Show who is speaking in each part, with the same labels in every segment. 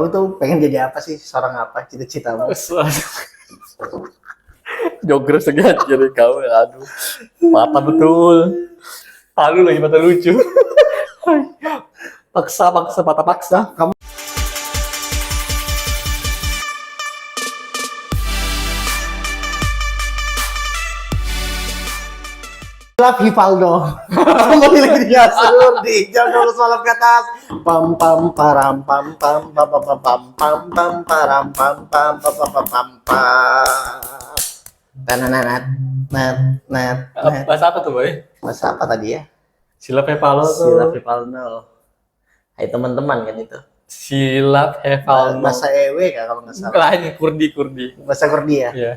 Speaker 1: Kamu tuh pengen jadi apa sih? Seorang apa? Cita-citamu?
Speaker 2: Jogger segan jadi kau, aduh, mata betul, halu lagi mata lucu. Paksa mata paksa.
Speaker 1: Love Hivaldo. Kembali lagi di Gasur di Jogor Malam ke atas. Pam pam param pam pam pam pam pam pam pam pam param pam pam pam pam pam pam pam. Tananat nat nat nat.
Speaker 2: Bahasa apa tuh, boy?
Speaker 1: Bahasa apa tadi ya?
Speaker 2: Silap Hevaldo
Speaker 1: Sila
Speaker 2: tuh.
Speaker 1: Hivaldo. Hai teman-teman kan itu.
Speaker 2: Silap Hevaldo.
Speaker 1: Bahasa EW kan kalau nggak salah.
Speaker 2: Lain Kurdi.
Speaker 1: Bahasa Kurdi ya.
Speaker 2: Iya.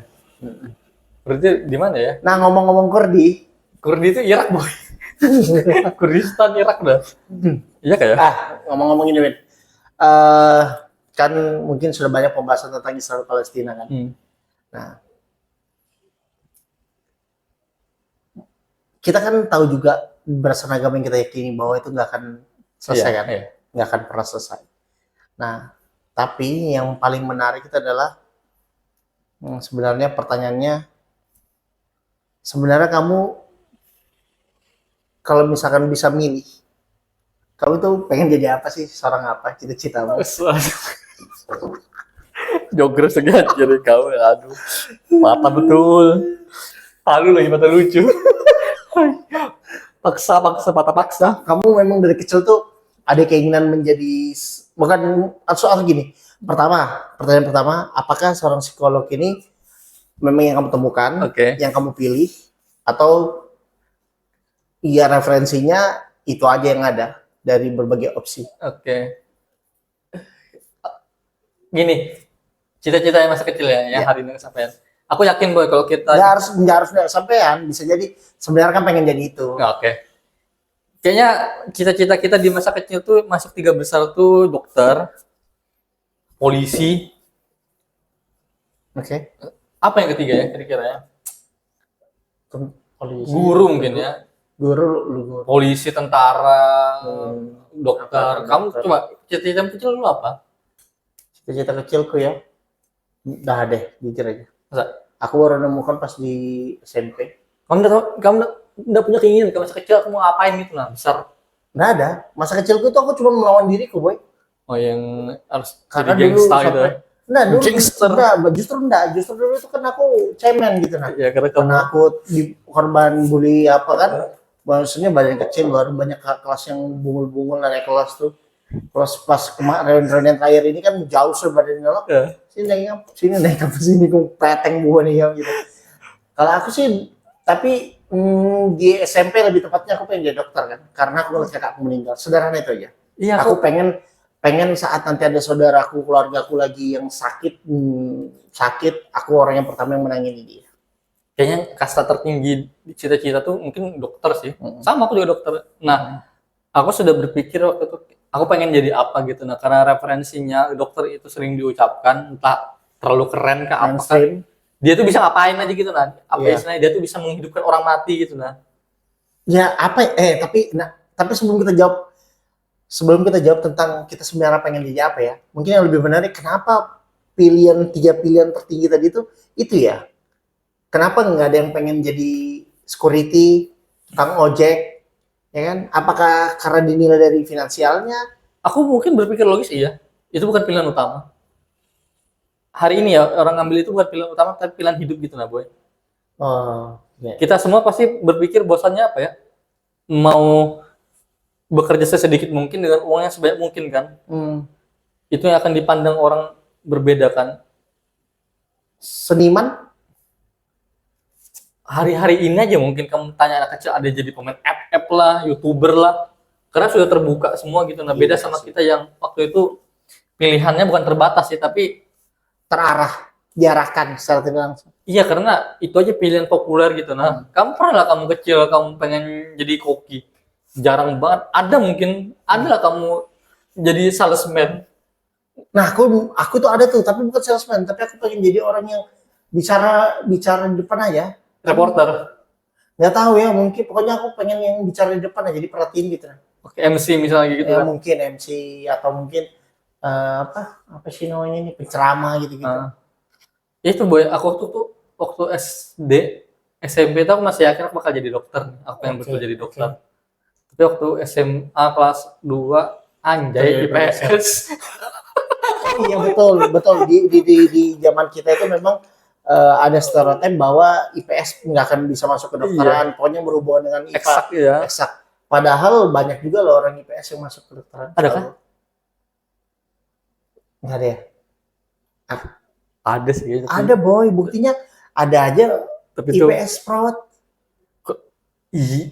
Speaker 2: Kurdi di mana ya?
Speaker 1: Nah ngomong-ngomong Kurdi,
Speaker 2: Kurdi itu Irak, boy. Kurdistan Irak dah. Iya kayak.
Speaker 1: ngomong-ngomong ini, Win. Kan mungkin sudah banyak pembahasan tentang Israel Palestina kan. Nah, kita kan tahu juga berdasarkan agama yang kita yakini bahwa itu nggak akan selesai kan, nggak akan pernah selesai. Nah, tapi yang paling menarik itu adalah sebenarnya pertanyaannya, sebenarnya kamu kalau misalkan bisa milih, kamu tuh pengen jadi apa sih? Seorang apa? Cita-citamu?
Speaker 2: Jogger segan jadi kau, aduh, mata betul, halu lagi mata lucu. Paksa mata paksa.
Speaker 1: Kamu memang dari kecil tuh ada keinginan menjadi, bukan soal gini. Pertanyaan pertama, apakah seorang psikolog ini memang yang kamu temukan, yang kamu pilih, atau iya referensinya itu aja yang ada dari berbagai opsi?
Speaker 2: Gini, cita-cita yang masa kecil ya, yang hari ini kesampaian. Aku yakin, boy, kalau kita
Speaker 1: nggak harus sampean, bisa jadi sebenarnya kan pengen jadi itu.
Speaker 2: Kayaknya cita-cita kita di masa kecil tuh masuk 3 besar tuh dokter, polisi. Apa yang ketiga ya kira-kira ya?
Speaker 1: Polisi.
Speaker 2: Guru mungkin ya.
Speaker 1: Guru.
Speaker 2: Polisi, tentara, dokter. Kamu coba cita-cita kecil lu apa?
Speaker 1: Cita-cita kecilku ya, udah deh, jujur aja.
Speaker 2: Masa?
Speaker 1: Aku baru nemukan pas di SMP.
Speaker 2: Kamu udah punya keinginan ke masa kecil aku mau ngapain gitu lah besar?
Speaker 1: Nggak ada. Masa kecilku tuh aku cuma melawan diriku, boy.
Speaker 2: Oh, yang harus
Speaker 1: karena
Speaker 2: jadi gangsta gitu ya?
Speaker 1: Nah, dulu
Speaker 2: gangster.
Speaker 1: Justru dulu itu kan aku cemen gitu nah.
Speaker 2: Ya,
Speaker 1: karena aku di korban bully apa kan. Maksudnya badan kecil, baru banyak kelas yang bungul-bungul naik kelas tuh. Terus pas kemarin terakhir ini kan jauh sih badannya loh. Sini naik apa sini kok peteng buah nih ya gitu. Kalau aku sih, tapi di SMP lebih tepatnya aku pengen jadi dokter kan, karena aku ngeliat kakakku meninggal. Sederhana itu aja. Iya, aku pengen saat nanti ada saudaraku, keluargaku lagi yang sakit, aku orang yang pertama yang menangani dia.
Speaker 2: Kayaknya kasta tertinggi cita-cita tuh mungkin dokter sih. Sama aku juga dokter. Nah, aku sudah berpikir waktu itu aku pengen jadi apa gitu. Nah, karena referensinya dokter itu sering diucapkan, entah terlalu keren ke apa kan. Dia tuh bisa ngapain aja gitu nah. Apa istilahnya, dia tuh bisa menghidupkan orang mati gitu nah.
Speaker 1: Ya apa tapi sebelum kita jawab tentang kita sebenarnya pengen jadi apa ya, mungkin yang lebih menarik, kenapa 3 pilihan tertinggi tadi itu ya, kenapa nggak ada yang pengen jadi security, tukang ojek, ya kan? Apakah karena dinilai dari finansialnya?
Speaker 2: Aku mungkin berpikir logis, iya, itu bukan pilihan utama. Hari ini ya orang ngambil itu bukan pilihan utama, tapi pilihan hidup gitu nah, boy. Kita semua pasti berpikir bosannya apa ya, mau bekerja sesedikit mungkin dengan uangnya sebanyak mungkin kan. Itu yang akan dipandang orang berbeda kan.
Speaker 1: Seniman?
Speaker 2: Hari-hari ini aja mungkin kamu tanya anak kecil ada jadi pemain app lah, YouTuber lah, karena sudah terbuka semua gitu. Nah, beda sama kita yang waktu itu pilihannya bukan terbatas sih, tapi diarahkan secara tidak langsung. Iya, karena itu aja pilihan populer gitu. Nah, kamu pernah lah kamu kecil kamu pengen jadi koki, jarang banget. Ada lah kamu jadi salesman. Nah,
Speaker 1: aku tuh ada tuh, tapi bukan salesman, tapi aku pengen jadi orang yang bicara di depan aja.
Speaker 2: Reporter.
Speaker 1: Nggak tahu ya, mungkin pokoknya aku pengen yang bicara di depan aja, jadi perhatiin gitu.
Speaker 2: Oke, MC misalnya gitu.
Speaker 1: Ya, mungkin MC atau mungkin apa sih namanya ini, penceramah gitu-gitu.
Speaker 2: Itu boy, aku waktu SD, SMP tuh aku masih yakin aku bakal jadi dokter. Aku pengen
Speaker 1: Oke,
Speaker 2: betul jadi
Speaker 1: oke.
Speaker 2: dokter. Tapi waktu SMA kelas 2 anjay IPS.
Speaker 1: Oh iya, betul betul, di zaman kita itu memang ada stereotip bahwa IPS nggak akan bisa masuk ke dokteran, pokoknya berhubungan dengan IPA.
Speaker 2: Eksak ya.
Speaker 1: Eksak. Padahal banyak juga loh orang IPS yang masuk ke dokteran.
Speaker 2: Ada kan?
Speaker 1: Nggak ada ya?
Speaker 2: Ada sih. Tapi,
Speaker 1: Ada boy, buktinya ada aja
Speaker 2: tapi itu
Speaker 1: IPS perawat.
Speaker 2: ih,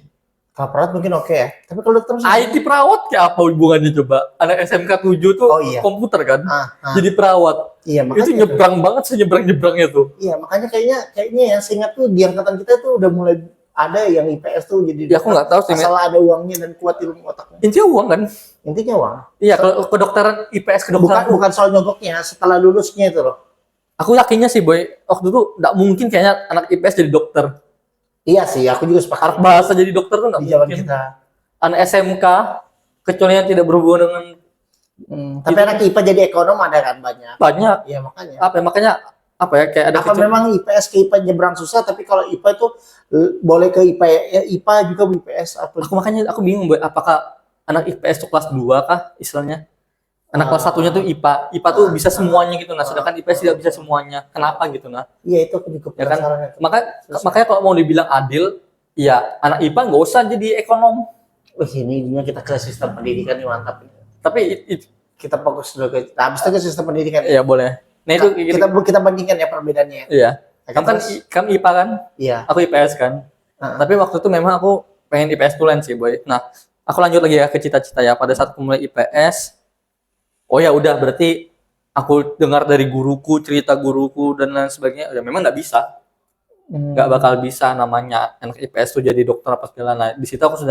Speaker 1: Kalau perawat mungkin oke ya, tapi kalau dokter
Speaker 2: IT perawat kayak apa hubungannya coba? Anak SMK 7 tuh
Speaker 1: Oh, iya.
Speaker 2: komputer kan?
Speaker 1: Jadi
Speaker 2: Jadi perawat.
Speaker 1: iya,
Speaker 2: Itu
Speaker 1: makanya
Speaker 2: nyebrang banget sih nyebrang-nyebrangnya tuh.
Speaker 1: iya, makanya kayaknya yang seingat tuh di angkatan kita tuh udah mulai ada yang IPS tuh jadi
Speaker 2: Ya aku nggak tahu sih.
Speaker 1: asal ada uangnya dan kuat ilmu otaknya.
Speaker 2: Intinya uang kan?
Speaker 1: Intinya uang.
Speaker 2: Iya, kalau kedokteran IPS kedokteran
Speaker 1: Bukan soal nyogoknya, setelah lulusnya itu loh.
Speaker 2: aku yakinnya sih boy, waktu itu nggak mungkin kayaknya anak IPS jadi dokter.
Speaker 1: Iya sih, aku juga sepakat
Speaker 2: Anak bahasa jadi dokter tuh nggak
Speaker 1: di zaman
Speaker 2: mungkin.
Speaker 1: kita.
Speaker 2: Anak SMK kecuali yang tidak berhubungan dengan
Speaker 1: Tapi anak IPA jadi ekonom ada kan banyak.
Speaker 2: banyak.
Speaker 1: Iya makanya.
Speaker 2: Makanya apa ya kayak ada
Speaker 1: Apa memang IPS ke IPA nyebrang susah, tapi kalau IPA itu boleh ke IPA, ya, IPA juga IPS apa?
Speaker 2: makanya aku bingung boy, apakah anak IPS tuh kelas 2 kah istilahnya? Anak kelas satunya tuh IPA tuh bisa semuanya gitu nah, sedangkan IPS tidak bisa semuanya. Kenapa gitu nah?
Speaker 1: Iya itu aku juga
Speaker 2: Ya kan?
Speaker 1: penasaran.
Speaker 2: Makanya kalau mau dibilang adil, ya anak IPA nggak usah jadi ekonom.
Speaker 1: Wih, ini kita ke sistem pendidikan nih mantap.
Speaker 2: Tapi
Speaker 1: Kita fokus dulu ke, habis itu ke sistem pendidikan.
Speaker 2: ya boleh. Nah itu
Speaker 1: kita bandingkan ya perbedaannya.
Speaker 2: iya. Kamu kan IPA kan?
Speaker 1: Iya.
Speaker 2: Aku IPS kan. Tapi waktu itu memang aku pengen IPS tulen sih, boy. Nah, aku lanjut lagi ya ke cita-cita ya. Pada saat aku mulai IPS, oh ya udah berarti aku dengar dari guruku, cerita guruku dan lain sebagainya, ya memang nggak bisa. Nggak bakal bisa namanya anak IPS tuh jadi dokter apa segala. Nah, di situ aku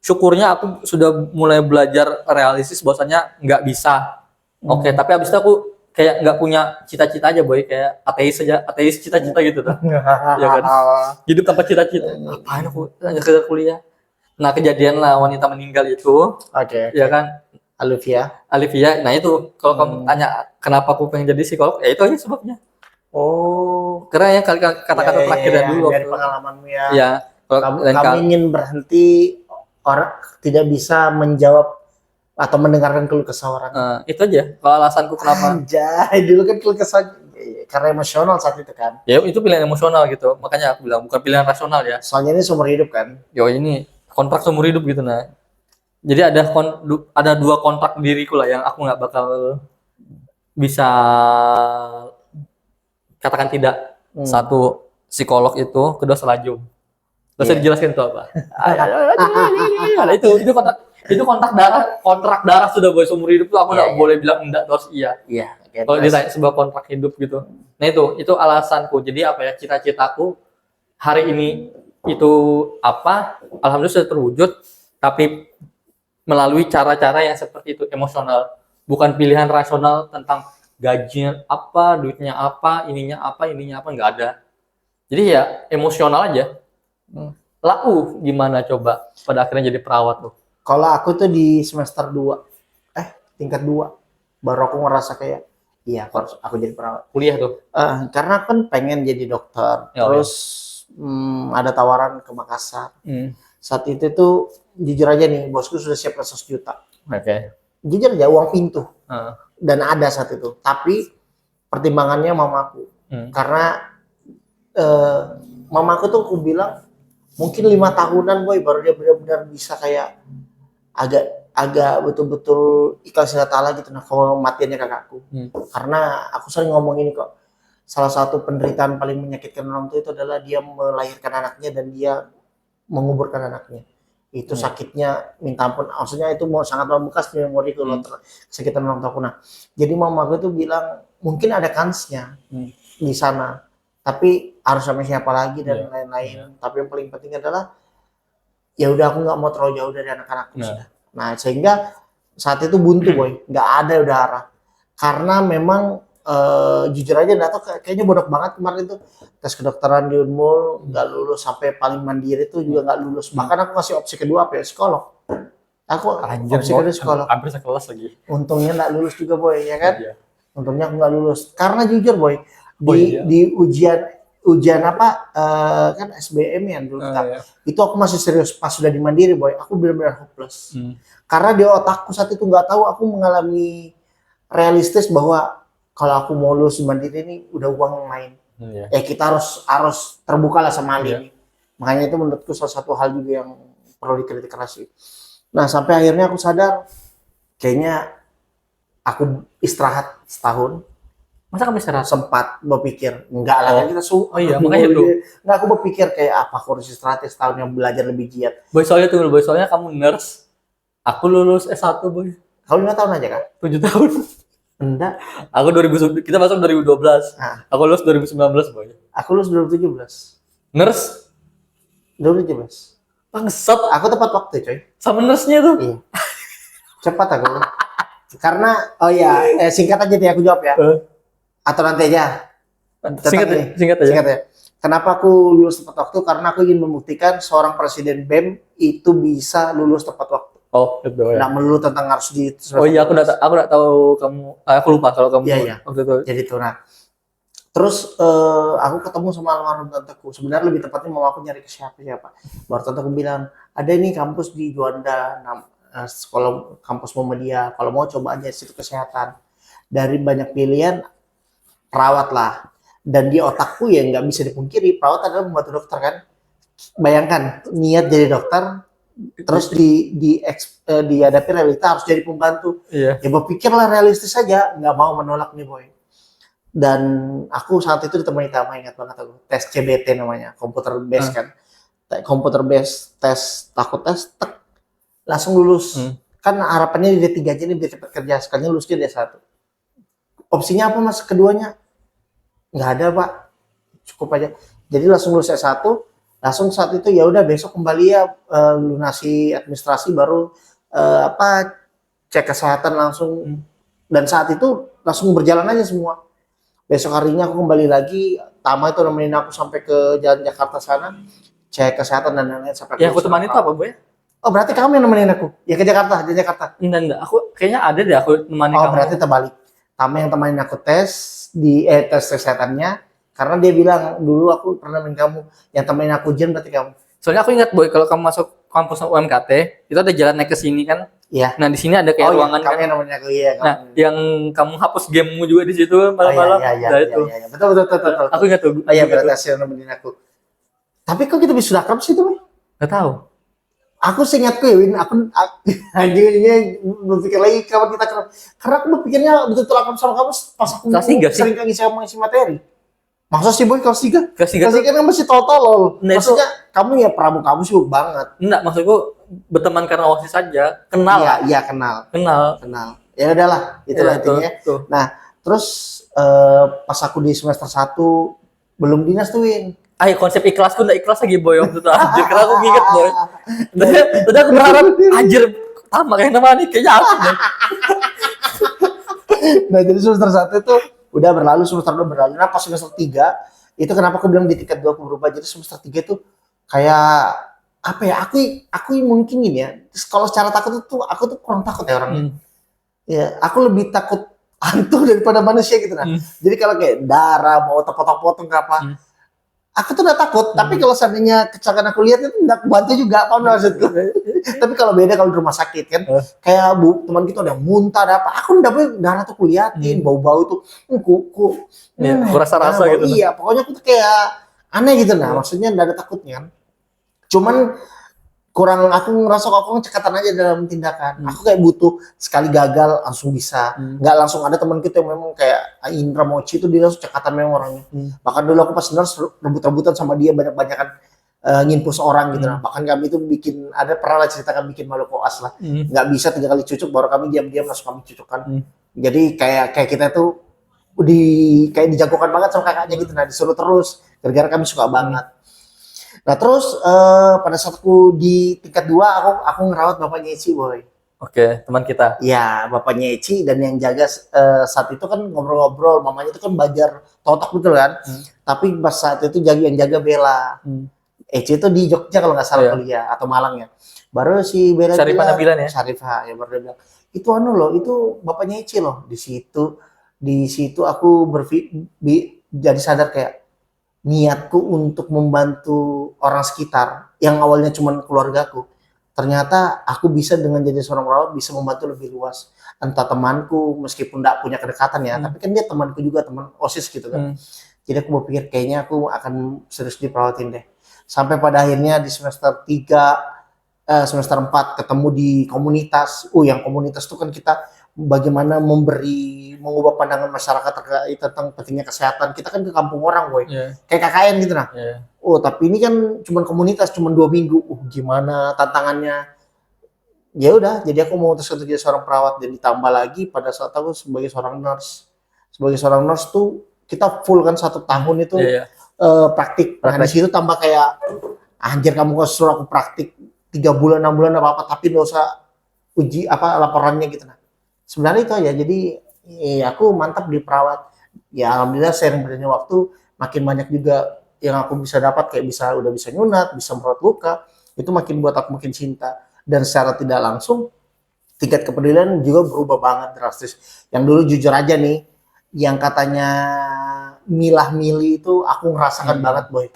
Speaker 2: syukurnya aku sudah mulai belajar realistis bahwasanya nggak bisa. Oke, tapi abis itu aku kayak nggak punya cita-cita aja boy, kayak ateis cita-cita gitu tuh. Ya kan? Hidup tanpa cita-cita. Ngapain aku lanjut ke kuliah? Nah, kejadian lah wanita meninggal itu.
Speaker 1: Oke.
Speaker 2: Ya kan? Alivia. Nah, itu kalau kamu tanya kenapa aku pengen jadi psikolog, ya itu aja sebabnya.
Speaker 1: Oh,
Speaker 2: Karena yang kata-kata terakhirnya dulu
Speaker 1: dari pengalamanmu ya.
Speaker 2: Ya,
Speaker 1: Kamu ingin berhenti orang tidak bisa menjawab atau mendengarkan keluh kesah orang.
Speaker 2: itu aja. Kalau alasanku kenapa?
Speaker 1: Anjay, dulu kan keluh kesah karena emosional saat itu kan.
Speaker 2: Ya itu pilihan emosional gitu. Makanya aku bilang bukan pilihan rasional ya.
Speaker 1: Soalnya ini seumur hidup kan.
Speaker 2: Yo ini kontrak seumur hidup gitu nah. Jadi ada 2 kontrak diriku lah yang aku nggak bakal bisa katakan tidak. Satu psikolog itu, kedua selajum. Gak usah dijelaskan itu apa. itu kontrak darah sudah boy seumur hidup tuh aku nggak boleh bilang enggak, terus iya.
Speaker 1: Iya.
Speaker 2: Kalau ditanya sebuah kontrak hidup gitu. Nah itu alasanku. Jadi apa ya, cita-citaku hari ini itu apa? Alhamdulillah sudah terwujud, tapi melalui cara-cara yang seperti itu, emosional. Bukan pilihan rasional tentang gajinya apa, duitnya apa, ininya apa, nggak ada. Jadi ya emosional aja. Gimana coba pada akhirnya jadi perawat tuh?
Speaker 1: Kalau aku tuh di semester 2, tingkat 2, baru aku ngerasa kayak, iya aku jadi perawat.
Speaker 2: Kuliah tuh?
Speaker 1: Karena kan pengen jadi dokter, terus ada tawaran ke Makassar. Saat itu tuh jujur aja nih, bosku sudah siap 100 juta.
Speaker 2: Oke.
Speaker 1: Jujur aja uang pintu. Dan ada saat itu. Tapi pertimbangannya mamaku. Karena mamaku tuh aku bilang mungkin 5 tahunan boy baru dia benar-benar bisa kayak agak betul-betul ikhlas Allah gitu nah kalau matiannya kakakku. Karena aku sering ngomong ini kok, salah satu penderitaan paling menyakitkan orang tua itu adalah dia melahirkan anaknya dan dia menguburkan anaknya. Itu sakitnya minta ampun, maksudnya itu mau sangat membekas di memori kalau kesakitan orang tua aku. Nah, jadi mamaku tuh bilang mungkin ada kansnya di sana, tapi harus sama siapa lagi dan lain-lain. Tapi yang paling penting adalah ya udah aku nggak mau terlalu jauh dari anak-anakku sudah. Nah sehingga saat itu buntu boy, nggak ada udah arah. Karena memang jujur aja nggak tahu kayaknya bodoh banget kemarin itu tes kedokteran di Unmul nggak lulus, sampai paling mandiri itu juga nggak lulus. Bahkan aku ngasih opsi kedua apa ya, psikolog. Aku
Speaker 2: Anjir,
Speaker 1: psikologi psikolog.
Speaker 2: hampir sekelas lagi.
Speaker 1: Untungnya nggak lulus juga boy, ya kan?
Speaker 2: Iya.
Speaker 1: Untungnya aku nggak lulus. Karena jujur boy,
Speaker 2: Oh, iya.
Speaker 1: di ujian apa kan SBM ya dulu kita.
Speaker 2: Iya.
Speaker 1: Itu aku masih serius. Pas sudah di Mandiri boy, aku benar-benar hopeless.
Speaker 2: Hmm.
Speaker 1: Karena di otakku saat itu nggak tahu aku mengalami realistis bahwa kalau aku mau lulus di Mandiri ini udah uang yang main.
Speaker 2: Iya.
Speaker 1: Kita harus terbuka lah sama hal
Speaker 2: Iya.
Speaker 1: ini. Makanya itu menurutku salah satu hal juga yang perlu dikritik keras sih. Nah sampai akhirnya aku sadar kayaknya aku istirahat setahun.
Speaker 2: Masa kamu istirahat?
Speaker 1: Sempat berpikir enggak lah kan kita
Speaker 2: Oh iya, makanya tuh.
Speaker 1: Enggak, aku berpikir kayak apa aku harus istirahat setahun yang belajar lebih giat.
Speaker 2: Boy, soalnya kamu nurse. Aku lulus S1, boy.
Speaker 1: Kau 5 tahun aja kan?
Speaker 2: 7 tahun.
Speaker 1: Enggak.
Speaker 2: Aku kita masuk 2012.
Speaker 1: Nah,
Speaker 2: Aku lulus 2019, boy.
Speaker 1: aku lulus 2017.
Speaker 2: Nurse?
Speaker 1: 2017.
Speaker 2: Bangsat.
Speaker 1: Aku tepat waktu coy.
Speaker 2: Sama nurse-nya tuh.
Speaker 1: Iya. Cepat aku. Karena singkat aja deh aku jawab ya. Atau nanti aja.
Speaker 2: Singkat aja.
Speaker 1: Kenapa aku lulus tepat waktu? Karena aku ingin membuktikan seorang presiden BEM itu bisa lulus tepat waktu.
Speaker 2: Oh, itu ya.
Speaker 1: Nggak melulu tentang harus di.
Speaker 2: Oh iya, aku nggak tahu kamu. Aku lupa kalau kamu.
Speaker 1: Iya.
Speaker 2: Waktu itu.
Speaker 1: Jadi itu. Nah, terus aku ketemu sama almarhum tanteku. Sebenarnya lebih tepatnya mau aku nyari ke siapa. Baru tanteku bilang, ada nih kampus di Juanda, sekolah kampus Muhammadiyah. Kalau mau coba aja situ kesehatan. Dari banyak pilihan, perawat lah. Dan di otakku ya nggak bisa dipungkiri, perawat adalah membantu dokter kan. Bayangkan niat jadi dokter, terus dihadapi realita harus jadi pembantu.
Speaker 2: Iya.
Speaker 1: Ya berpikirlah realistis saja, nggak mau menolak nih boy. Dan aku saat itu ditemani Tama, ingat banget aku, tes CBT namanya, computer based kan. Computer based tes, takut tes, langsung lulus. Kan harapannya di D3 aja nih biar cepat kerja, sekalinya lulusnya D1. Opsinya apa mas? Keduanya? Nggak ada pak, cukup aja. Jadi langsung lulus S1, langsung saat itu ya udah besok kembali ya lunasi administrasi baru cek kesehatan langsung. Dan saat itu langsung berjalan aja semua. Besok harinya aku kembali lagi, Tama itu nemenin aku sampai ke Jalan Jakarta sana, cek kesehatan dan lain-lain sampai.
Speaker 2: Ya aku temani itu apa boy?
Speaker 1: Oh berarti kamu yang nemenin aku? Ya ke Jakarta, di Jakarta.
Speaker 2: Enggak. Aku kayaknya ada deh aku temani kamu.
Speaker 1: Oh berarti terbalik. Tama yang temenin aku tes tes kesehatannya, karena dia bilang dulu aku pernah nemenin kamu, yang temenin aku ujian berarti kamu.
Speaker 2: Soalnya aku ingat boy, kalau kamu masuk kampus UMKT, itu ada jalan naik ke sini kan.
Speaker 1: Iya.
Speaker 2: Nah di sini ada kayak ruangan
Speaker 1: kamu
Speaker 2: kan.
Speaker 1: yang nemenin aku, iya.
Speaker 2: Nah yang kamu hapus gamemu juga di situ malam-malam.
Speaker 1: Iya,
Speaker 2: itu.
Speaker 1: iya. Betul.
Speaker 2: Aku ingat tuh.
Speaker 1: Oh iya berarti hasil nemenin aku. Tapi kok kita bisa akrab sih tuh?
Speaker 2: Nggak tahu.
Speaker 1: Aku seingatku ya Win, aku anjingnya berpikir lagi kapan kita akrab. Karena aku berpikirnya betul-betul akrab sama kamu pas aku sering ngisi materi. Masa sih boy kelas 3? Kelas 3 kan masih tolol.
Speaker 2: Nah,
Speaker 1: maksudnya kamu ya pramu kamu sibuk banget.
Speaker 2: Enggak, maksudku berteman karena OSIS saja, kenal.
Speaker 1: Iya, kenal. Ya udahlah, itulah intinya. Nah, terus pas aku di semester 1 belum dinas tuh Win.
Speaker 2: Konsep ikhlasku enggak ikhlas lagi boy waktu itu. Anjir, karena aku nginget boy. Tadi aku berharap anjir sama kayak nama nih kayaknya aku.
Speaker 1: Nah, jadi semester 1 itu udah berlalu, semester 2 berlalu. Nah, pas semester 3 itu kenapa aku bilang di tingkat 2 aku berubah. Jadi semester 3 itu kayak apa ya? Aku mungkin gini ya. Kalau secara takut itu aku tuh kurang takut ya orangnya. Ya, aku lebih takut hantu daripada manusia gitu nah. Jadi kalau kayak darah mau potong-potong apa. Aku tuh udah takut, tapi kalau seandainya kecelakaan aku lihat itu enggak bantu juga, apa maksudku. Tapi kalau beda kalau di rumah sakit kan, kayak teman kita ada yang muntah, ada apa, aku enggak boleh darah tuh kuliatin, bau-bau tuh, kuku,
Speaker 2: rasa-rasa gitu.
Speaker 1: Iya, pokoknya aku tuh kayak aneh gitu nah, maksudnya enggak ada takutnya kan. Cuman aku ngerasa aku cekatan aja dalam tindakan. Aku kayak butuh sekali gagal langsung bisa. Nggak langsung ada teman kita yang memang kayak Indra Mochi itu dia langsung cekatan memang orangnya. Bahkan dulu aku pas nurse rebut-rebutan sama dia banyak-banyakan nginpus orang gitu. Bahkan kami itu ada pernah lah ceritakan bikin malu koas lah. Nggak bisa 3 kali cucuk baru kami diam-diam langsung kami cucukkan. Jadi kayak kita tuh kayak dijagokan banget sama kakaknya gitu. Nah disuruh terus gara-gara kami suka banget. Nah terus pada saat aku di tingkat 2 aku ngerawat bapaknya Eci boy.
Speaker 2: Oke, teman kita.
Speaker 1: Ya bapaknya Eci dan yang jaga saat itu kan ngobrol-ngobrol, mamanya itu kan Bajar Totok betul kan. Tapi pas saat itu yang jaga Bella. EC itu di Jogja kalau nggak salah
Speaker 2: Iya.
Speaker 1: kuliah atau Malang ya. Baru si Bella
Speaker 2: Syarifah
Speaker 1: bilang,
Speaker 2: Nabila ya?
Speaker 1: Syarifah ya baru dia bilang, itu anu loh, itu bapaknya EC loh. Di situ aku jadi sadar kayak niatku untuk membantu orang sekitar yang awalnya cuma keluargaku. Ternyata aku bisa dengan jadi seorang perawat bisa membantu lebih luas. Entah temanku meskipun tidak punya kedekatan ya, tapi kan dia temanku juga, teman OSIS gitu kan. Jadi aku berpikir kayaknya aku akan serius diperawatin deh. Sampai pada akhirnya di semester 3, semester 4 ketemu di komunitas. Yang komunitas itu kan kita bagaimana mengubah pandangan masyarakat terkait tentang pentingnya kesehatan. Kita kan ke kampung orang, boy.
Speaker 2: Iya.
Speaker 1: Kayak KKN gitu nah.
Speaker 2: Iya.
Speaker 1: Tapi ini kan cuma komunitas, cuma 2 minggu. Gimana tantangannya? Ya udah, jadi aku mau terus jadi seorang perawat dan ditambah lagi pada saat aku sebagai seorang nurse. Sebagai seorang nurse tuh kita full kan 1 tahun itu
Speaker 2: Iya.
Speaker 1: praktik. Nah di situ tambah kayak anjir kamu kok suruh aku praktik 3 bulan 6 bulan apa tapi nggak usah uji laporannya gitu nah. Sebenarnya itu aja. Jadi aku mantap di perawat. Ya alhamdulillah sering berjalannya waktu makin banyak juga yang aku bisa dapat kayak udah bisa nyunat, bisa merawat luka. Itu makin buat aku makin cinta. Dan secara tidak langsung tingkat kepedulian juga berubah banget drastis. Yang dulu jujur aja nih, yang katanya milah-milih itu aku ngerasakan banget, boy.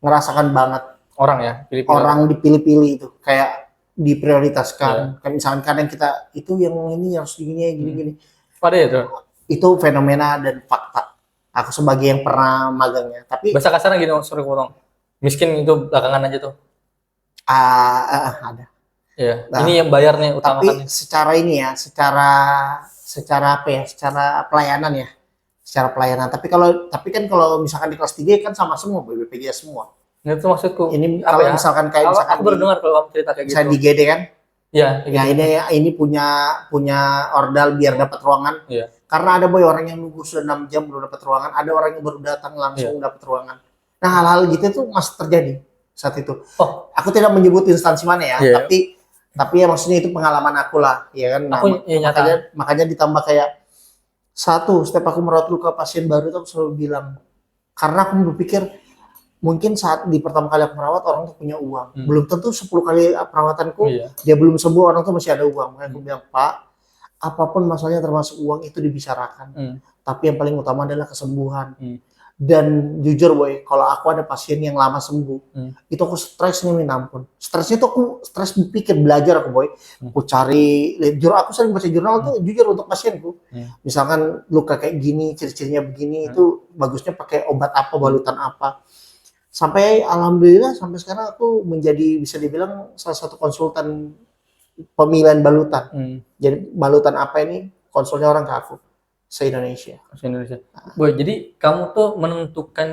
Speaker 1: Ngerasakan banget.
Speaker 2: Orang ya, pilih-pilih.
Speaker 1: Orang dipilih-pilih itu kayak diprioritaskan. Kayak misalkan kadang kita itu yang ini harus gini.
Speaker 2: Pada itu.
Speaker 1: Itu fenomena dan fakta. Aku sebagai yang pernah magangnya. Tapi
Speaker 2: bahasa kasarnya gini, sorry potong. Miskin itu belakangan aja tuh.
Speaker 1: ada.
Speaker 2: Iya.
Speaker 1: Nah,
Speaker 2: ini yang bayar nih
Speaker 1: Tapi
Speaker 2: utamakan.
Speaker 1: secara ini ya, secara apa ya? Secara pelayanan ya. Secara pelayanan. Tapi kan kalau misalkan di kelas 3 kan sama semua BPJS semua.
Speaker 2: Nah, itu maksudku.
Speaker 1: Ini
Speaker 2: apa
Speaker 1: kalau
Speaker 2: ya?
Speaker 1: misalkan kayak misalkan
Speaker 2: Aku baru dengar kalau kamu cerita kayak gitu.
Speaker 1: Misalnya di GD kan.
Speaker 2: Iya,
Speaker 1: Ya ini punya ordal biar dapat ruangan.
Speaker 2: Iya.
Speaker 1: Karena ada boy orang yang nunggu sudah 6 jam belum dapat ruangan, ada orang yang baru datang langsung dapat ruangan. Nah, hal-hal gitu itu masih terjadi saat itu. Aku tidak menyebut instansi mana ya, tapi ya maksudnya itu pengalaman aku lah, ya kan. Nah, makanya ditambah kayak setiap aku merawat luka pasien baru itu aku selalu bilang, karena aku berpikir mungkin saat di pertama kali aku merawat orang tuh punya uang, belum tentu 10 kali perawatanku dia belum sembuh orang tuh masih ada uang. Makanya aku bilang, Pak, apapun masalahnya termasuk uang itu dibicarakan, tapi yang paling utama adalah kesembuhan. Dan jujur boy, kalau aku ada pasien yang lama sembuh, itu aku stres nih minta ampun. Stresnya tuh aku stres berpikir belajar aku boy. Aku cari, aku sering baca jurnal tuh jujur untuk pasienku. Misalkan luka kayak gini, ciri-cirinya begini, itu bagusnya pakai obat apa, balutan apa. Sampai alhamdulillah sampai sekarang aku menjadi bisa dibilang salah satu konsultan pemilihan balutan. Jadi balutan apa ini konsulnya orang ke aku. Se-Indonesia.
Speaker 2: Boy, jadi kamu tuh menentukan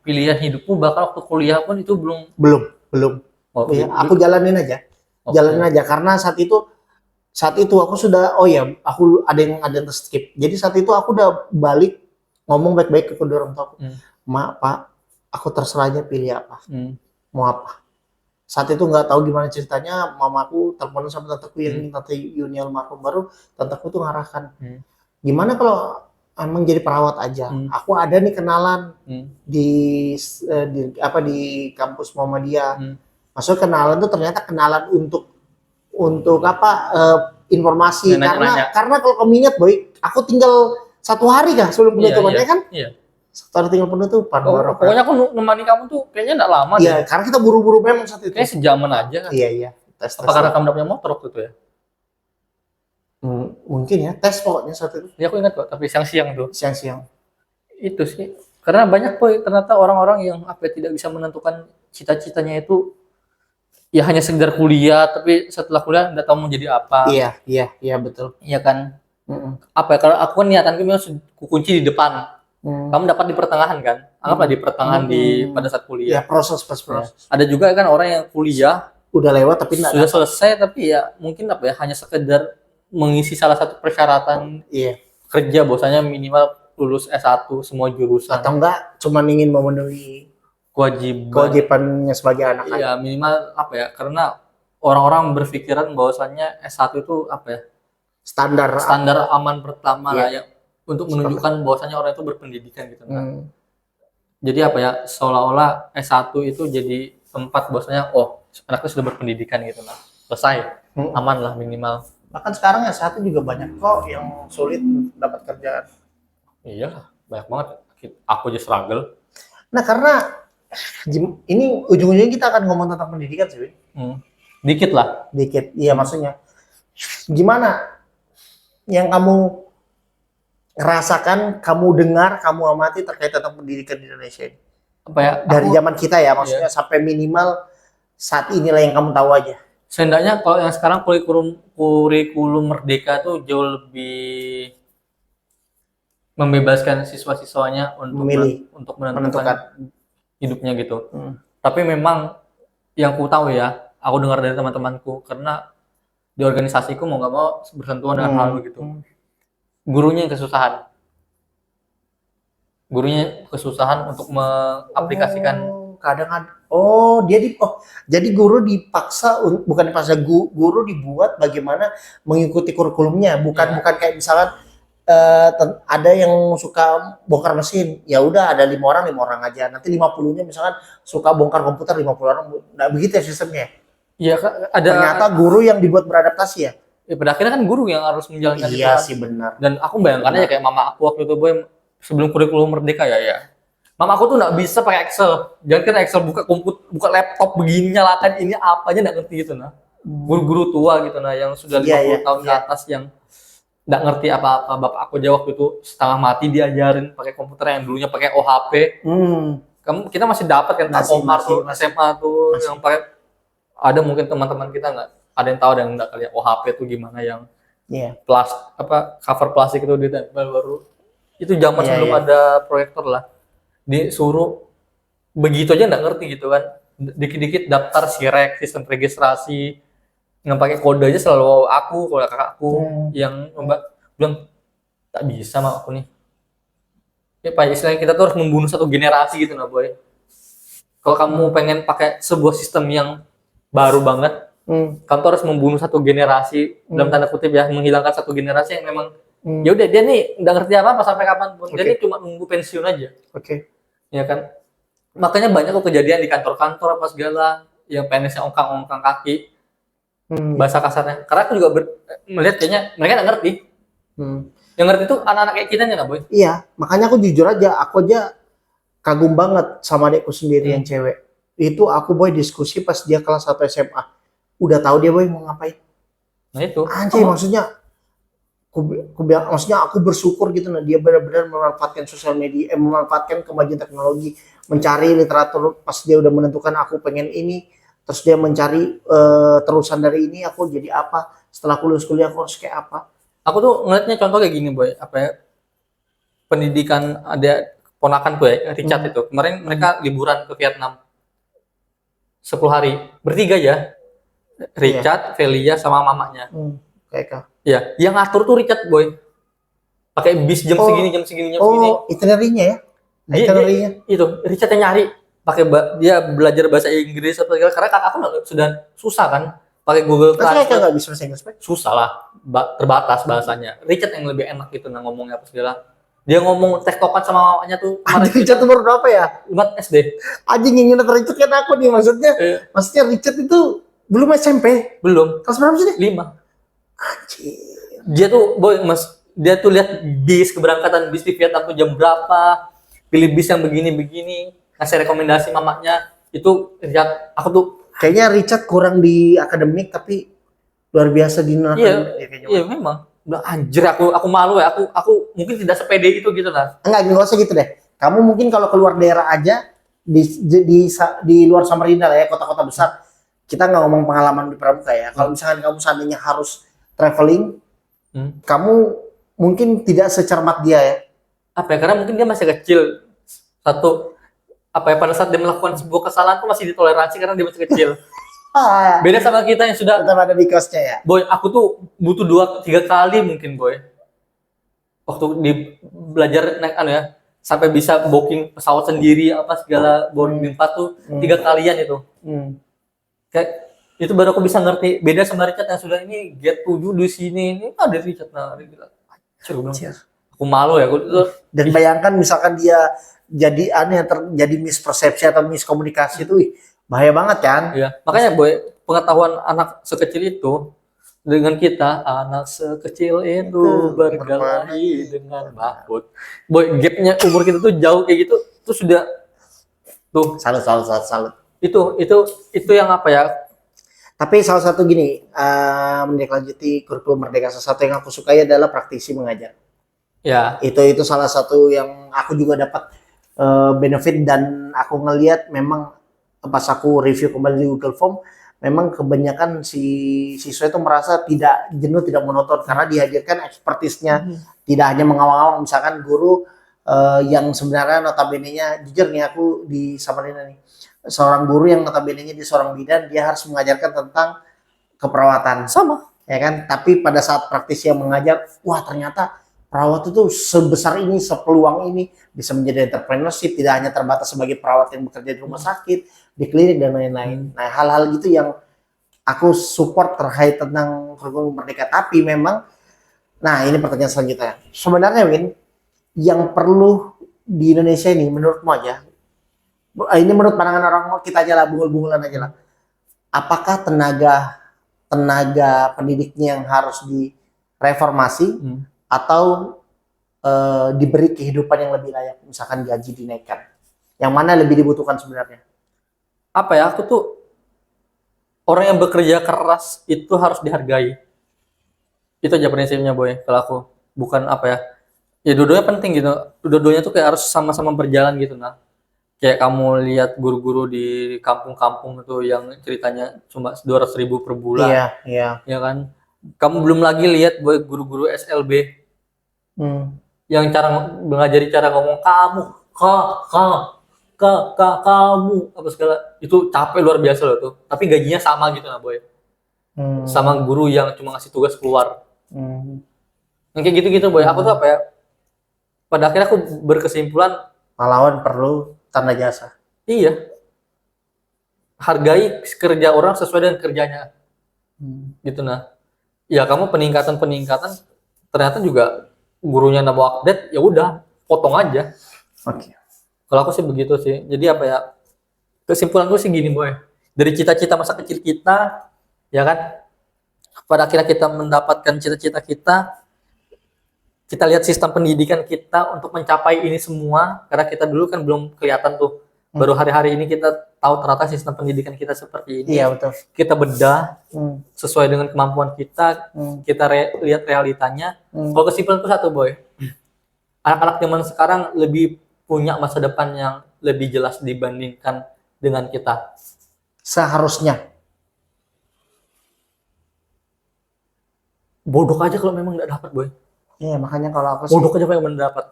Speaker 2: pilihan hidupmu bakal waktu kuliah pun itu belum?
Speaker 1: Belum. Ya, aku jalanin aja. Jalanin aja karena saat itu aku sudah aku ada yang skip. Jadi saat itu aku udah balik ngomong baik-baik ke kedua orang tuaku. Mak, Pak, aku terserah aja pilih apa. Mau apa. Saat itu nggak tahu gimana ceritanya, mamaku teleponan sama tanteku yang tante Yuni almarhum, baru tanteku tuh ngarahkan. Gimana kalau emang jadi perawat aja? Aku ada nih kenalan di kampus Muhammadiyah. Maksudnya kenalan tuh ternyata kenalan untuk informasi karena kalau kamu ingat boy, aku tinggal 1 hari kah sebelum penutupannya kan? Iya. Setelah tinggal penutupan.
Speaker 2: Pokoknya aku nemani kamu tuh kayaknya nggak lama
Speaker 1: deh. Iya, karena kita buru-buru memang saat itu.
Speaker 2: Kayaknya sejaman aja kan?
Speaker 1: Iya.
Speaker 2: Apa karena kamu udah punya motor waktu itu ya?
Speaker 1: Mungkin ya, tes pokoknya saat itu.
Speaker 2: Ya aku ingat kok, tapi siang-siang tuh.
Speaker 1: Siang-siang.
Speaker 2: Itu sih. Karena banyak boy ternyata orang-orang yang tidak bisa menentukan cita-citanya itu ya hanya sekedar kuliah, tapi setelah kuliah nggak tahu mau jadi apa.
Speaker 1: Iya betul.
Speaker 2: Iya kan. Kalau aku kan niatanku memang kunci di depan. Kamu dapat di pertengahan kan? Anggaplah di pertengahan pada saat kuliah.
Speaker 1: Ya proses.
Speaker 2: Ada juga kan orang yang kuliah
Speaker 1: udah lewat tapi
Speaker 2: sudah selesai tapi ya mungkin hanya sekedar mengisi salah satu persyaratan kerja, bahwasanya minimal lulus S1 semua jurusan.
Speaker 1: Atau enggak cuma ingin memenuhi kewajibannya sebagai anak.
Speaker 2: Iya, minimal karena orang-orang berpikiran bahwasannya S1 itu standar aman pertama lah ya untuk menunjukkan bahwasannya orang itu berpendidikan gitu kan. Jadi seolah-olah S1 itu jadi tempat bahwasanya anaknya sudah berpendidikan gitu lah, selesai, aman lah minimal.
Speaker 1: Bahkan sekarang S1 juga banyak kok yang sulit dapat kerjaan.
Speaker 2: Iya, banyak banget. Aku aja struggle.
Speaker 1: Nah, karena ini ujung-ujungnya kita akan ngomong tentang pendidikan sih.
Speaker 2: Dikit lah.
Speaker 1: Dikit, iya maksudnya. Gimana yang kamu rasakan, kamu dengar, kamu amati terkait tentang pendidikan di Indonesia ini?
Speaker 2: Apa ya?
Speaker 1: Dari zaman kita ya, maksudnya sampai minimal saat inilah yang kamu tahu aja.
Speaker 2: Seenggaknya kalau yang sekarang kurikulum merdeka tuh jauh lebih membebaskan siswa-siswanya untuk menentukan hidupnya gitu. Tapi memang yang ku tahu ya, aku dengar dari teman-temanku, karena di organisasiku mau nggak mau bersentuhan dengan hal begitu. Gurunya yang kesusahan untuk mengaplikasikan.
Speaker 1: Jadi guru dipaksa, bukan dipaksa, guru dibuat bagaimana mengikuti kurikulumnya, bukan kayak misalkan ada yang suka bongkar mesin, ya udah ada 5 orang aja, nanti 50-nya misalkan suka bongkar komputer, 50 orang, nggak begitu ya sistemnya.
Speaker 2: Iya,
Speaker 1: Ternyata guru yang dibuat beradaptasi ya.
Speaker 2: Ya pada akhirnya kan guru yang harus menjalankan itu.
Speaker 1: Iya sih, benar.
Speaker 2: Dan aku bayangkan aja kayak mama aku waktu itu boy, sebelum kurikulum merdeka ya. Mama aku tuh nggak bisa pakai Excel. Jangan kan Excel, buka laptop begini, nyalakan ini apanya nggak ngerti gitu nah. Guru-guru tua gitu nah, yang sudah 50 tahun ke atas yang nggak ngerti apa-apa. Bapak aku aja waktu itu setengah mati diajarin pakai komputer yang dulunya pakai OHP. Kita masih dapat kan Komar tuh SMA tuh yang pakai. Ada mungkin teman-teman kita nggak ada yang tahu dan nggak kali OHP tuh gimana yang cover plastik itu ditempel baru. Itu zaman sebelum ada proyektor lah. Disuruh begitu aja nggak ngerti gitu kan. Dikit-dikit daftar SIREK, sistem registrasi, yang pakai kode aja selalu aku, kalau kakakku yang bilang tak bisa mah aku nih. Ya Pak, istilahnya kita tuh harus membunuh satu generasi gitu nah boy. Kalau kamu pengen pakai sebuah sistem yang baru banget, kamu tuh harus membunuh satu generasi, dalam tanda kutip ya, menghilangkan satu generasi yang memang ya udah dia nih nggak ngerti apa sampai kapanpun, dia nih cuma nunggu pensiun aja. Ya kan, makanya banyak kok kejadian di kantor-kantor apa segala yang PNS-nya ongkang-ongkang kaki, bahasa kasarnya. Karena aku juga melihat kayaknya mereka nggak ngerti. Yang ngerti tuh anak-anak kayak kita nih boy.
Speaker 1: Iya, makanya aku jujur aja, aku aja kagum banget sama adekku sendiri yang cewek. Itu aku boy diskusi pas dia kelas 1 SMA. Udah tahu dia boy mau ngapain.
Speaker 2: Nah itu.
Speaker 1: Anjay, maksudnya aku bersyukur gitu nah, dia benar-benar memanfaatkan sosial media, memanfaatkan kemajuan teknologi, mencari literatur pas dia udah menentukan aku pengen ini, terus dia mencari terusan dari ini aku jadi apa, setelah aku lulus kuliah aku harus kayak apa.
Speaker 2: Aku tuh ngeliatnya contoh kayak gini boy, apa ya, pendidikan ada ponakanku ya, Richard itu kemarin mereka liburan ke Vietnam 10 hari bertiga ya, Richard, Velia sama mamanya. Iya, yang ngatur tuh Richard boy, pakai bis jam segini.
Speaker 1: Itinerary-nya ya?
Speaker 2: Itinerary-nya itu Richard yang nyari, pakai dia belajar bahasa Inggris apa segala, karena kakakku sudah susah kan pakai Google Translate.
Speaker 1: Kan nggak bisa bahasa Inggris,
Speaker 2: susah lah, terbatas bahasanya. Richard yang lebih enak gitu nah ngomongnya apa segala. Dia ngomong tektokan sama mamanya tuh.
Speaker 1: Richard umur berapa ya?
Speaker 2: 5 SD.
Speaker 1: Anjing yang inget Richard kan aku nih, maksudnya Richard itu belum SMP.
Speaker 2: Belum.
Speaker 1: Kelas berapa sih?
Speaker 2: 5.
Speaker 1: Anjing.
Speaker 2: Dia tuh boy, dia tuh lihat bis, keberangkatan bis di Vietnam tuh jam berapa, pilih bis yang begini-begini, kasih rekomendasi mamanya. Itu Richard, aku tuh
Speaker 1: kayaknya Richard kurang di akademik tapi luar biasa di non-akademik.
Speaker 2: Iya memang. Udah anjir, aku malu ya, aku mungkin tidak sepede itu gitu lah.
Speaker 1: Enggak usah gitu deh. Kamu mungkin kalau keluar daerah aja di luar Samarinda lah ya, kota-kota besar, kita nggak ngomong pengalaman di Pramuka ya. Kalau misalkan kamu seandainya harus traveling, kamu mungkin tidak secermat dia ya.
Speaker 2: Apa ya, karena mungkin dia masih kecil. Satu, apa ya, pada saat dia melakukan sebuah kesalahan tuh masih ditoleransi karena dia masih kecil. Beda sama kita yang sudah
Speaker 1: tetap ada di kosnya ya.
Speaker 2: Boy, aku tuh butuh 2-3 kali mungkin boy, waktu belajar naik ya, sampai bisa booking pesawat sendiri apa segala, boarding pass tuh 3 kalian itu. Kayak itu baru aku bisa ngerti. Beda sama Richard yang sudah ini get 7 di sini, ini ada Richard aku malu ya.
Speaker 1: Dan bayangkan misalkan dia jadi aneh, terjadi mispersepsi atau miskomunikasi itu, bahaya banget kan?
Speaker 2: Iya, makanya boy, pengetahuan anak sekecil itu dengan kita, anak sekecil itu berkelahi dengan mahmud. Boy, gapnya umur kita tuh jauh kayak gitu, tuh sudah tuh
Speaker 1: Salut.
Speaker 2: itu yang apa ya?
Speaker 1: Tapi salah satu gini, menindaklanjuti kurikulum Merdeka, salah satu yang aku sukai adalah praktisi mengajar.
Speaker 2: Ya,
Speaker 1: Itu salah satu yang aku juga dapat benefit, dan aku ngelihat memang pas aku review kembali di Google Form, memang kebanyakan si siswa itu merasa tidak jenuh, tidak monoton karena dihadirkan ekspertisnya, tidak hanya mengawang-awang. Misalkan guru yang sebenarnya notabene-nya, jujur nih aku di Samarinda nih, seorang guru yang notabene-nya di seorang bidan, dia harus mengajarkan tentang keperawatan,
Speaker 2: sama.
Speaker 1: ya kan? Tapi pada saat praktisi yang mengajar, wah ternyata perawat itu sebesar ini, sepeluang ini, bisa menjadi entrepreneurship, tidak hanya terbatas sebagai perawat yang bekerja di rumah sakit, di klinik dan lain-lain. Nah, hal-hal gitu yang aku support terkait tentang kurikulum Merdeka. Tapi memang, nah ini pertanyaan selanjutnya. Sebenarnya Win, yang perlu di Indonesia ini menurutmu aja, ini menurut pandangan orang kita aja lah, bungul-bungulan aja lah. Apakah tenaga pendidiknya yang harus direformasi atau diberi kehidupan yang lebih layak, misalkan gaji dinaikkan? Yang mana lebih dibutuhkan sebenarnya?
Speaker 2: Apa ya? Aku tuh orang yang bekerja keras itu harus dihargai. Itu aja prinsipnya boy. Kalau aku bukan apa ya? Ya dua-duanya penting gitu. Dua-duanya tuh kayak harus sama-sama berjalan gitu nah. Kayak kamu lihat guru-guru di kampung-kampung itu yang ceritanya cuma 200.000 per bulan.
Speaker 1: Iya.
Speaker 2: Ya kan? Kamu belum lagi lihat boy guru-guru SLB yang mengajari cara ngomong kamu, kamu apa segala itu capek luar biasa loh tuh. Tapi gajinya sama gitu nah boy. Sama guru yang cuma ngasih tugas keluar. Yang kayak gitu-gitu boy. Aku tuh apa ya? Pada akhirnya aku berkesimpulan
Speaker 1: pahlawan perlu tanda jasa.
Speaker 2: Iya. Hargai kerja orang sesuai dengan kerjanya. Gitu nah. Ya kamu peningkatan ternyata juga gurunya nggak mau update, ya udah potong aja.
Speaker 1: Oke.
Speaker 2: Kalau aku sih begitu sih. Jadi apa ya? Kesimpulanku sih gini boy. Dari cita-cita masa kecil kita, ya kan? Pada akhirnya kita mendapatkan cita-cita kita lihat sistem pendidikan kita untuk mencapai ini semua, karena kita dulu kan belum kelihatan tuh. Baru hari-hari ini kita tahu ternyata sistem pendidikan kita seperti ini.
Speaker 1: Iya betul.
Speaker 2: Kita bedah sesuai dengan kemampuan kita, kita lihat realitanya. Kalau kesimpulan itu satu boy, anak-anak zaman sekarang lebih punya masa depan yang lebih jelas dibandingkan dengan kita.
Speaker 1: Seharusnya.
Speaker 2: Bodoh aja kalau memang nggak dapat boy.
Speaker 1: Iya makanya kalau aku
Speaker 2: bodoh aja kalau memang dapat.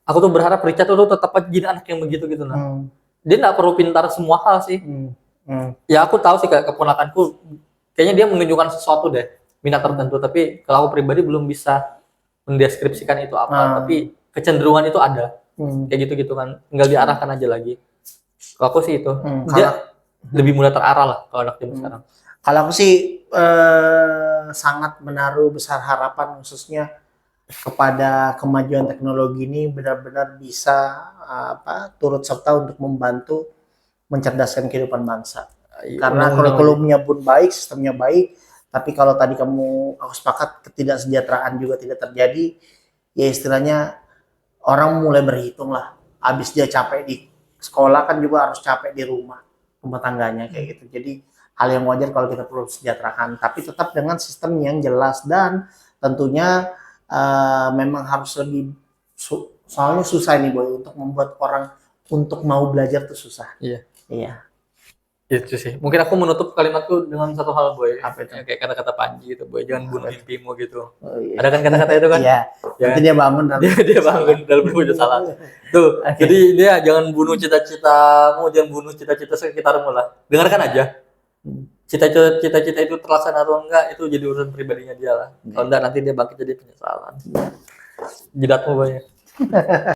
Speaker 2: Aku tuh berharap Richard tuh tetap aja jadi anak yang begitu gitu nah. Dia nggak perlu pintar semua hal sih. Ya aku tahu sih kayak keponakanku kayaknya dia menunjukkan sesuatu deh, minat tertentu, tapi kalau aku pribadi belum bisa mendeskripsikan itu apa, tapi kecenderungan itu ada. Kayak gitu kan, tinggal diarahkan aja lagi. Kalau aku sih itu dia lebih mudah terarah lah kalau anak zaman sekarang.
Speaker 1: Kalau aku sih sangat menaruh besar harapan khususnya kepada kemajuan teknologi ini benar-benar bisa turut serta untuk membantu mencerdaskan kehidupan bangsa. Karena kurikulumnya pun baik, sistemnya baik, tapi kalau tadi aku sepakat ketidaksejahteraan juga tidak terjadi, ya istilahnya orang mulai berhitung lah. Habis dia capek di sekolah kan juga harus capek di rumah tangganya kayak gitu. Jadi hal yang wajar kalau kita perlu sejahterakan, tapi tetap dengan sistem yang jelas dan tentunya memang harus lebih soalnya susah nih boy untuk membuat orang untuk mau belajar tuh susah. Iya.
Speaker 2: Itu sih. Mungkin aku menutup kalimatku dengan satu hal boy.
Speaker 1: Apa itu?
Speaker 2: Kayak kata-kata Panji gitu boy. Jangan bunuh mimpimu gitu. Iya. Ada kan kata-kata itu kan?
Speaker 1: Iya. Nanti dia bangun.
Speaker 2: Dia bangun dalam mimpi salah. Tuh. Okay. Jadi dia jangan bunuh cita-citamu, jangan bunuh cita-cita sekitarmu lah. Dengarkan aja. Cita-cita itu terlaksana atau enggak itu jadi urusan pribadinya dia lah. Kalau enggak nanti dia bangkit jadi penyesalan. Jidatmu banyak.